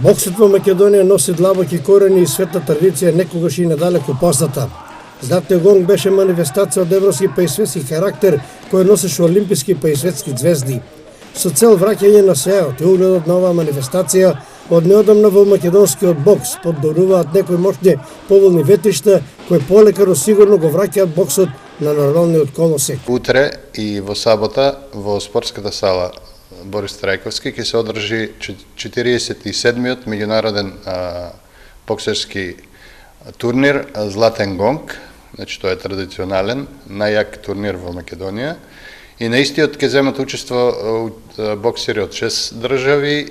Боксот во Македонија носи длабоки корени и светла традиција некогаш и недалеку позната. Златниот гонг беше манифестација од европски па и светски карактер кој носеше олимписки па и светски звезди. Со цел враќање на сејот и угледот на оваа манифестација, од неодамна во македонскиот бокс поддоруваат некои мощни поволни ветришта кои полека но сигурно го враќаат боксот на нормалниот колосек. Утре и во сабота во спортската сала Борис Трајковски ќе се одржи 47-миот меѓународен боксерски турнир Златен гонг, значи тоа е традиционален, најјак турнир во Македонија. И на истиот ќе земат учество боксери од 6 држави,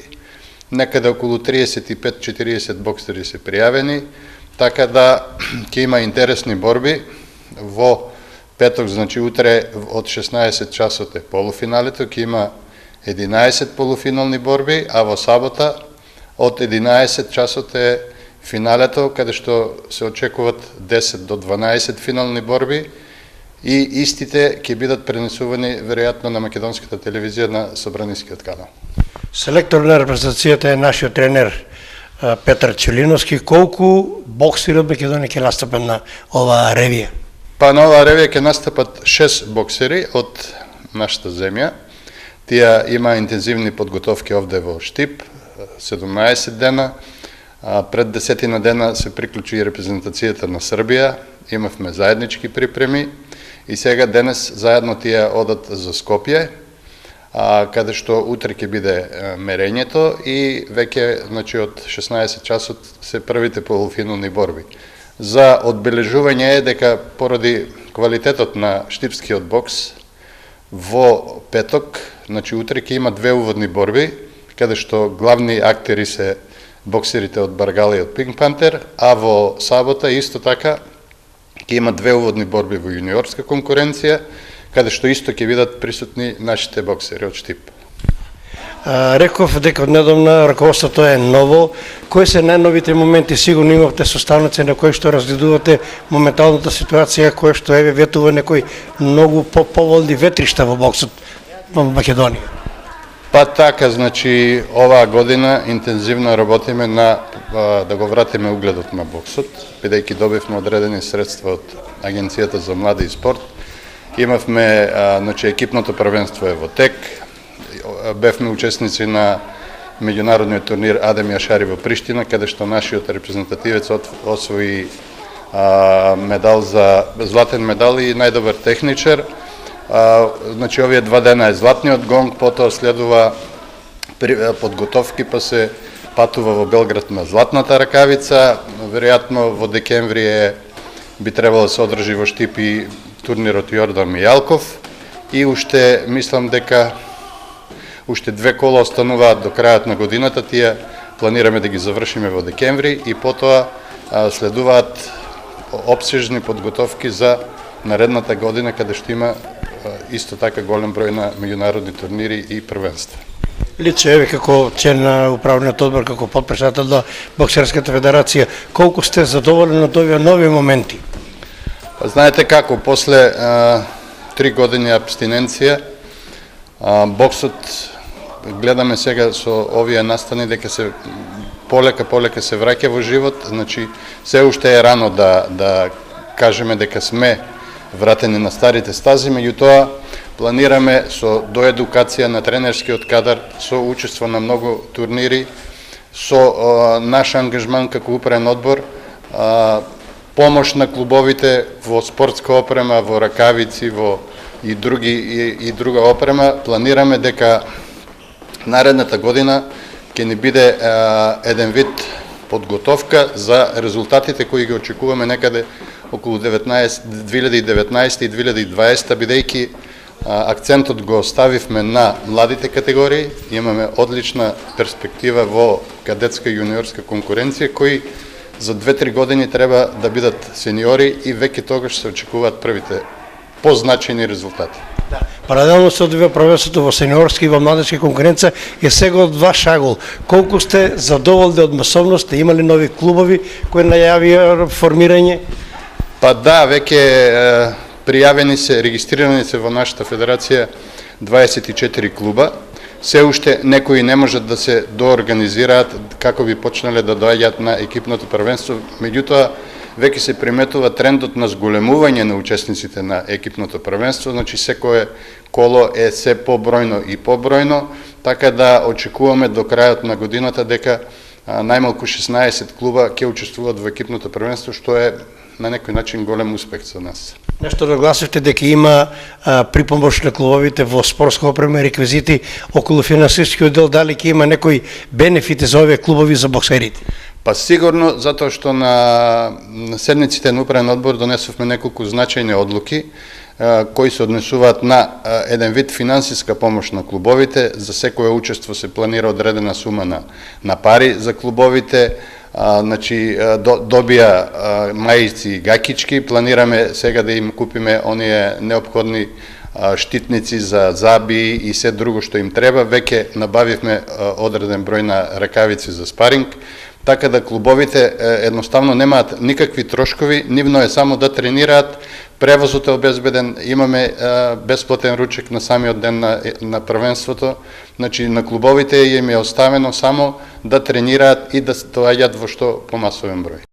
некаде околу 35-40 боксери се пријавени, така да ќе има интересни борби. Во петок, значи утре од 16 часот е полуфиналето, ќе има 11 полуфинални борби, а во сабота од 11 часот е финалето, каде што се очекуваат 10 до 12 финални борби и истите ќе бидат пренесувани веројатно на македонската телевизија на Собранискиот канал. Селектор на репрезентацијата е нашиот тренер Петар Челиновски. Колку боксери од Македонија ќе настапат на оваа ревија? Па на оваа ревија ќе настапат 6 боксери од нашата земја. Тие има интензивни подготовки овде во Штип, 17 дена. Пред 10 дена се приклучи и репрезентацијата на Србија. Имавме заеднички припреми и сега денес заедно тие одат за Скопје, каде што утре ќе биде мерењето и веќе, значи, од 16 часот се првите полуфинални борби. За одбележување е дека поради квалитетот на штипскиот бокс во петок, значи утре ќе има 2 уводни борби, каде што главни актери се боксерите од Баргала и од Пинк Пантер, а во сабота исто така ќе има 2 уводни борби во јуниорска конкуренција, каде што исто ќе бидат присутни нашите боксери од Штип. Реков дека однедавна раководството е ново. Кои се најновите моменти? Сигурно имавте составници на кои што разгледувате моменталната ситуација, која што ветува некои многу поволни ветришта во боксот во Македонија. Па така, значи, оваа година интензивно работиме на да го вратиме угледот на боксот, бидејќи добивме одредени средства од Агенцијата за млади и спорт. Имавме, значи, екипното првенство е во тек, бевме учесници на меѓународниот турнир Адем Јашари во Приштина, каде што нашиот репрезентативец освои медал за златен медал и најдобар техничар. Значи, овие 2 дена е Златниот гонг, потоа следува подготовки, па се патува во Белград на Златната ракавица. Веројатно во декември би требало да се одржи во Штип и турнирот Јордан Мијалков. И уште, мислам дека уште 2 кола остануваат до крајот на годината, тие планираме да ги завршиме во декември и потоа следуваат опсежни подготовки за наредната година, каде што има исто така голем број на меѓународни турнири и првенства. Лично еве како член на управниот одбор, како потпредседател на Боксерската федерација, колку сте задоволени од овие нови моменти? Знаете како, после 3 години абстиненција, боксот гледаме сега со овие настани дека се полека се враќа во живот, значи се уште е рано да кажеме дека сме вратени на старите стази, меѓутоа планираме со доедукација на тренерскиот кадар, со учество на многу турнири, со наш ангажман како управен одбор, помош на клубовите во спортска опрема, во ракавици, во и друга опрема, планираме дека наредната година ќе ни биде еден вид подготовка за резултатите кои ги очекуваме некаде околу 2019 и 2020, бидејќи акцентот го ставивме на младите категории, имаме одлична перспектива во кадетска и јуниорска конкуренција, кои за 2-3 години треба да бидат сениори и веќе тогаш се очекуваат првите позначени резултати. Да. Паралелно се одвива првенството во сениорски и во младежка конкуренција и сега од ваш агол. Колку сте задоволни од масовноста? Имали нови клубови кои најавија формирање? Па да, веќе пријавени се, регистрирани се во нашата федерација 24 клуба, се уште некои не можат да се доорганизираат како би почнале да доаѓаат на екипното првенство, меѓутоа веќе се приметува трендот на зголемување на учесниците на екипното првенство, значи секое коло е се побројно и побројно, така да очекуваме до крајот на годината дека најмалку 16 клуба ќе учествуваат во екипното првенство, што е на некој начин голем успех за нас. Нешто нагласивте дека има припомош на клубовите во спортска опрема и реквизити околу финансискиот дел, дали ќе има некои бенефити за овие клубови за боксерите? Па сигурно, затоа што на седниците на управен одбор донесовме неколку значајни одлуки кои се однесуваат на еден вид финансиска помош на клубовите. За секое учество се планира одредена сума на пари за клубовите, значи добија мајци и гакички. Планираме сега да им купиме оние неопходни штитници за заби и се друго што им треба. Веќе набавивме одреден број на ракавици за спаринг, така да клубовите едноставно немаат никакви трошкови, нивно е само да тренираат, превозот е обезбеден, имаме бесплатен ручек на самиот ден на првенството, значи на клубовите им е оставено само да тренираат и да доаѓаат во што помасовен број.